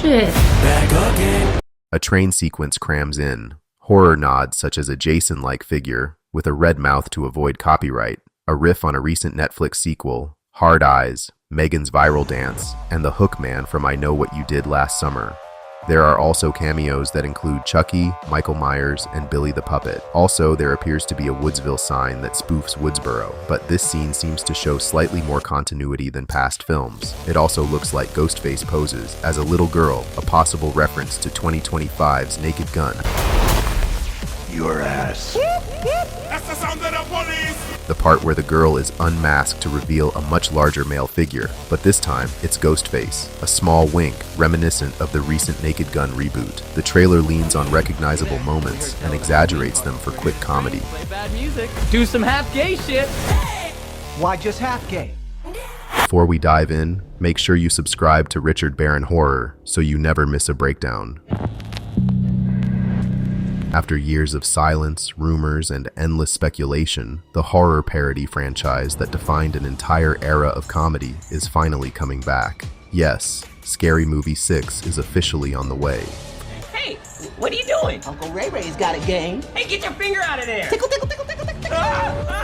shit. A train sequence crams in. Horror nods such as a Jason-like figure with a red mouth to avoid copyright, a riff on a recent Netflix sequel, Hard Eyes, Megan's viral dance, and the Hook Man from I Know What You Did Last Summer. There are also cameos that include Chucky, Michael Myers, and Billy the Puppet. Also, there appears to be a Woodsville sign that spoofs Woodsboro, but this scene seems to show slightly more continuity than past films. It also looks like Ghostface poses as a little girl, a possible reference to 2025's Naked Gun. Your ass. That's the sound of the police! The part where the girl is unmasked to reveal a much larger male figure, but this time it's Ghostface, a small wink reminiscent of the recent Naked Gun reboot. The trailer leans on recognizable moments and exaggerates them for quick comedy. Play bad music. Do some half gay shit. Why just half gay? Before we dive in, make sure you subscribe to Richard Barron Horror so you never miss a breakdown. After years of silence, rumors, and endless speculation, the horror parody franchise that defined an entire era of comedy is finally coming back. Yes, Scary Movie 6 is officially on the way. Hey, what are you doing? Uncle Ray Ray's got a game. Hey, get your finger out of there! Tickle, tickle, tickle, tickle, tickle, tickle.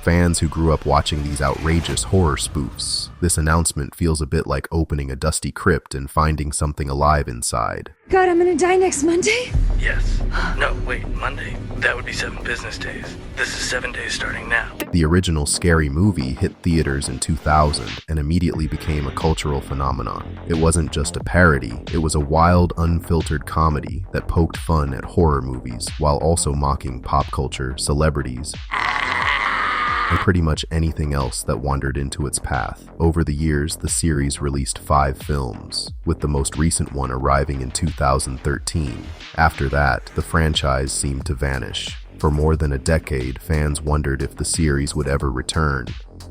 Fans who grew up watching these outrageous horror spoofs, this announcement feels a bit like opening a dusty crypt and finding something alive inside. God, I'm gonna die next Monday? Yes. No, wait, Monday. That would be 7 business days. This is 7 days starting now. The original Scary Movie hit theaters in 2000 and immediately became a cultural phenomenon. It wasn't just a parody, it was a wild, unfiltered comedy that poked fun at horror movies while also mocking pop culture, celebrities, and pretty much anything else that wandered into its path. Over the years, the series released 5 films, with the most recent one arriving in 2013. After that, the franchise seemed to vanish. For more than a decade, fans wondered if the series would ever return.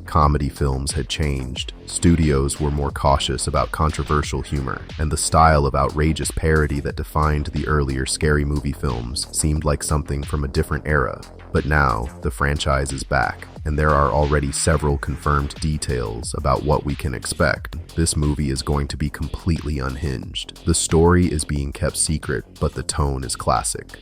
Comedy films had changed. Studios were more cautious about controversial humor, and the style of outrageous parody that defined the earlier Scary Movie films seemed like something from a different era. But now, the franchise is back, and there are already several confirmed details about what we can expect. This movie is going to be completely unhinged. The story is being kept secret, but the tone is classic.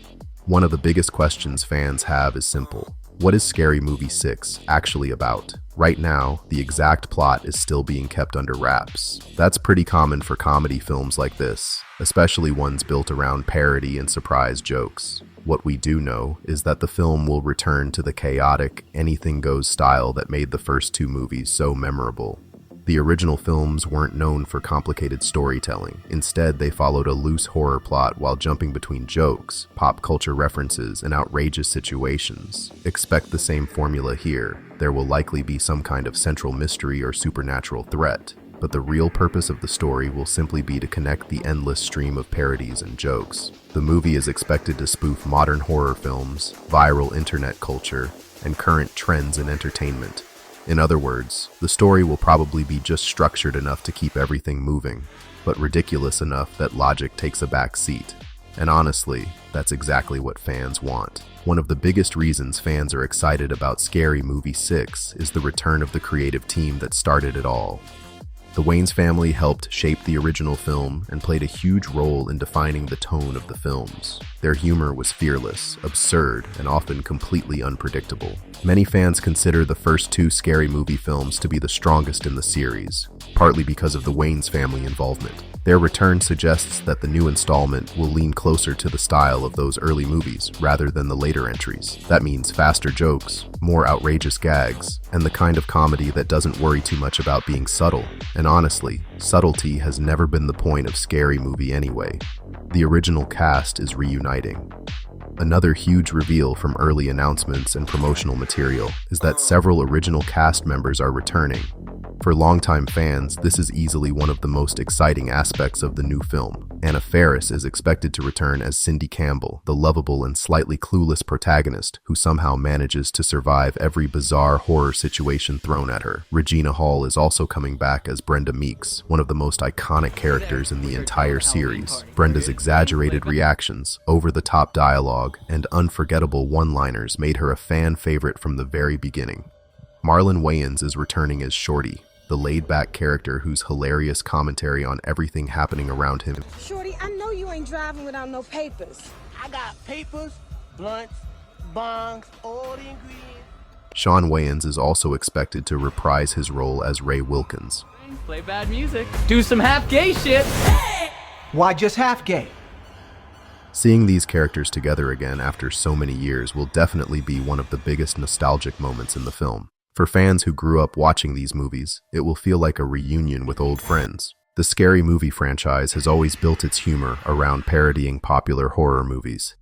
One of the biggest questions fans have is simple. What is Scary Movie 6 actually about? Right now, the exact plot is still being kept under wraps. That's pretty common for comedy films like this, especially ones built around parody and surprise jokes. What we do know is that the film will return to the chaotic, anything-goes style that made the first 2 movies so memorable. The original films weren't known for complicated storytelling. Instead, they followed a loose horror plot while jumping between jokes, pop culture references, and outrageous situations. Expect the same formula here. There will likely be some kind of central mystery or supernatural threat, but the real purpose of the story will simply be to connect the endless stream of parodies and jokes. The movie is expected to spoof modern horror films, viral internet culture, and current trends in entertainment. In other words, the story will probably be just structured enough to keep everything moving, but ridiculous enough that logic takes a back seat. And honestly, that's exactly what fans want. One of the biggest reasons fans are excited about Scary Movie 6 is the return of the creative team that started it all. The Wayans family helped shape the original film and played a huge role in defining the tone of the films. Their humor was fearless, absurd, and often completely unpredictable. Many fans consider the first 2 Scary Movie films to be the strongest in the series, partly because of the Wayans family involvement. Their return suggests that the new installment will lean closer to the style of those early movies rather than the later entries. That means faster jokes, more outrageous gags, and the kind of comedy that doesn't worry too much about being subtle. And honestly, subtlety has never been the point of Scary Movie anyway. The original cast is reuniting. Another huge reveal from early announcements and promotional material is that several original cast members are returning. For longtime fans, this is easily one of the most exciting aspects of the new film. Anna Faris is expected to return as Cindy Campbell, the lovable and slightly clueless protagonist who somehow manages to survive every bizarre horror situation thrown at her. Regina Hall is also coming back as Brenda Meeks, one of the most iconic characters in the entire series. Brenda's exaggerated reactions, over-the-top dialogue, and unforgettable one-liners made her a fan favorite from the very beginning. Marlon Wayans is returning as Shorty, the the laid-back character whose hilarious commentary on everything happening around him. Shorty, I know you ain't driving without no papers. I got papers, blunts, bongs, all the ingredients. Shawn Wayans is also expected to reprise his role as Ray Wilkins. Play bad music. Do some half gay shit. Why just half gay? Seeing these characters together again after so many years will definitely be one of the biggest nostalgic moments in the film. For fans who grew up watching these movies, it will feel like a reunion with old friends. The Scary Movie franchise has always built its humor around parodying popular horror movies.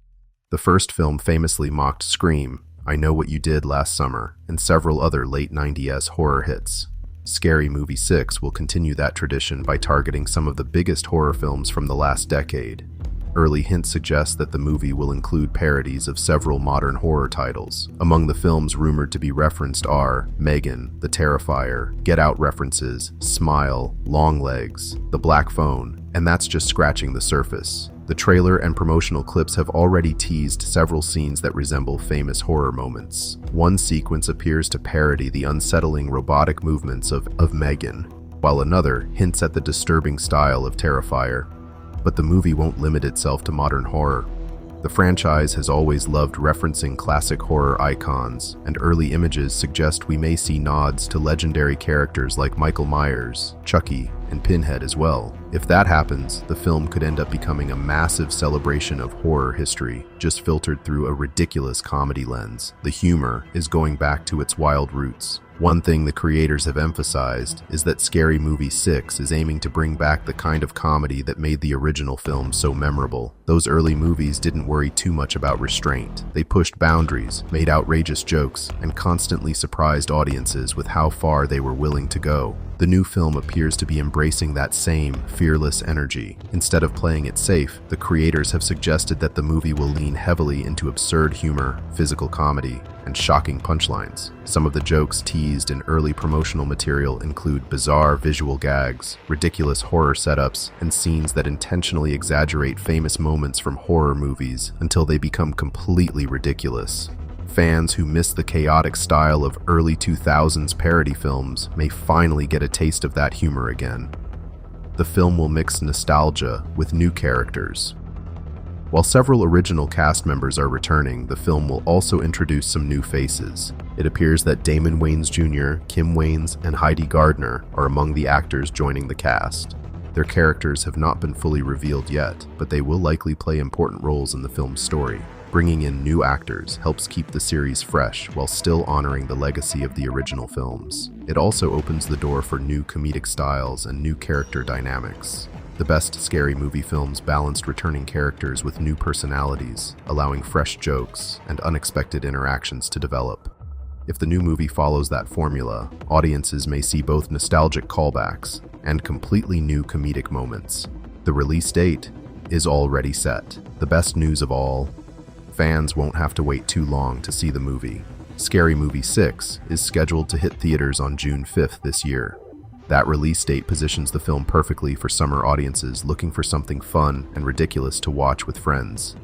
The first film famously mocked Scream, I Know What You Did Last Summer, and several other late 90s horror hits. Scary Movie 6 will continue that tradition by targeting some of the biggest horror films from the last decade. Early hints suggest that the movie will include parodies of several modern horror titles. Among the films rumored to be referenced are Megan, The Terrifier, Get Out references, Smile, Longlegs, The Black Phone, and that's just scratching the surface. The trailer and promotional clips have already teased several scenes that resemble famous horror moments. One sequence appears to parody the unsettling robotic movements of Megan, while another hints at the disturbing style of Terrifier. But the movie won't limit itself to modern horror. The franchise has always loved referencing classic horror icons, and early images suggest we may see nods to legendary characters like Michael Myers, Chucky, and Pinhead as well. If that happens, the film could end up becoming a massive celebration of horror history, just filtered through a ridiculous comedy lens. The humor is going back to its wild roots. One thing the creators have emphasized is that Scary Movie 6 is aiming to bring back the kind of comedy that made the original film so memorable. Those early movies didn't worry too much about restraint. They pushed boundaries, made outrageous jokes, and constantly surprised audiences with how far they were willing to go. The new film appears to be embracing that same fearless energy. Instead of playing it safe, the creators have suggested that the movie will lean heavily into absurd humor, physical comedy, and shocking punchlines. Some of the jokes teased in early promotional material include bizarre visual gags, ridiculous horror setups, and scenes that intentionally exaggerate famous moments from horror movies until they become completely ridiculous. Fans who miss the chaotic style of early 2000s parody films may finally get a taste of that humor again. The film will mix nostalgia with new characters. While several original cast members are returning, the film will also introduce some new faces. It appears that Damon Wayans Jr., Kim Wayans, and Heidi Gardner are among the actors joining the cast. Their characters have not been fully revealed yet, but they will likely play important roles in the film's story. Bringing in new actors helps keep the series fresh while still honoring the legacy of the original films. It also opens the door for new comedic styles and new character dynamics. The best Scary Movie films balanced returning characters with new personalities, allowing fresh jokes and unexpected interactions to develop. If the new movie follows that formula, audiences may see both nostalgic callbacks and completely new comedic moments. The release date is already set. The best news of all, fans won't have to wait too long to see the movie. Scary Movie 6 is scheduled to hit theaters on June 5th this year. That release date positions the film perfectly for summer audiences looking for something fun and ridiculous to watch with friends.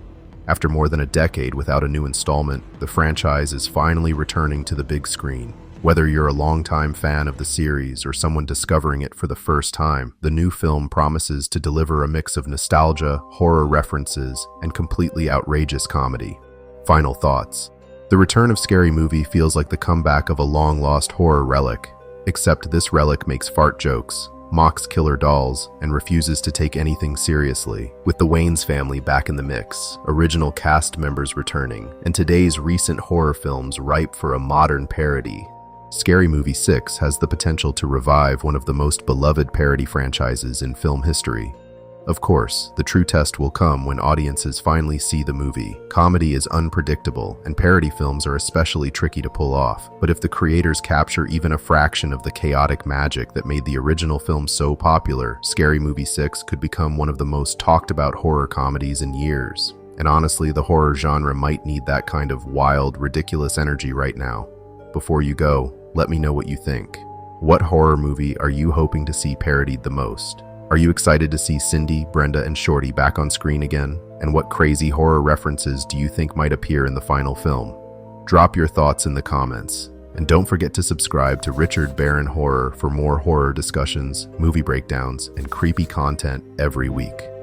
After more than a decade without a new installment, the franchise is finally returning to the big screen. Whether you're a longtime fan of the series or someone discovering it for the first time, the new film promises to deliver a mix of nostalgia, horror references, and completely outrageous comedy. Final thoughts. The return of Scary Movie feels like the comeback of a long-lost horror relic, except this relic makes fart jokes, mocks killer dolls, and refuses to take anything seriously. With the Wayans family back in the mix, original cast members returning, and today's recent horror films ripe for a modern parody, Scary Movie 6 has the potential to revive one of the most beloved parody franchises in film history. Of course, the true test will come when audiences finally see the movie. Comedy is unpredictable, and parody films are especially tricky to pull off. But if the creators capture even a fraction of the chaotic magic that made the original film so popular, Scary Movie 6 could become one of the most talked about horror comedies in years. And honestly, the horror genre might need that kind of wild, ridiculous energy right now. Before you go, let me know what you think. What horror movie are you hoping to see parodied the most? Are you excited to see Cindy, Brenda, and Shorty back on screen again? And what crazy horror references do you think might appear in the final film? Drop your thoughts in the comments. And don't forget to subscribe to Richard Barron Horror for more horror discussions, movie breakdowns, and creepy content every week.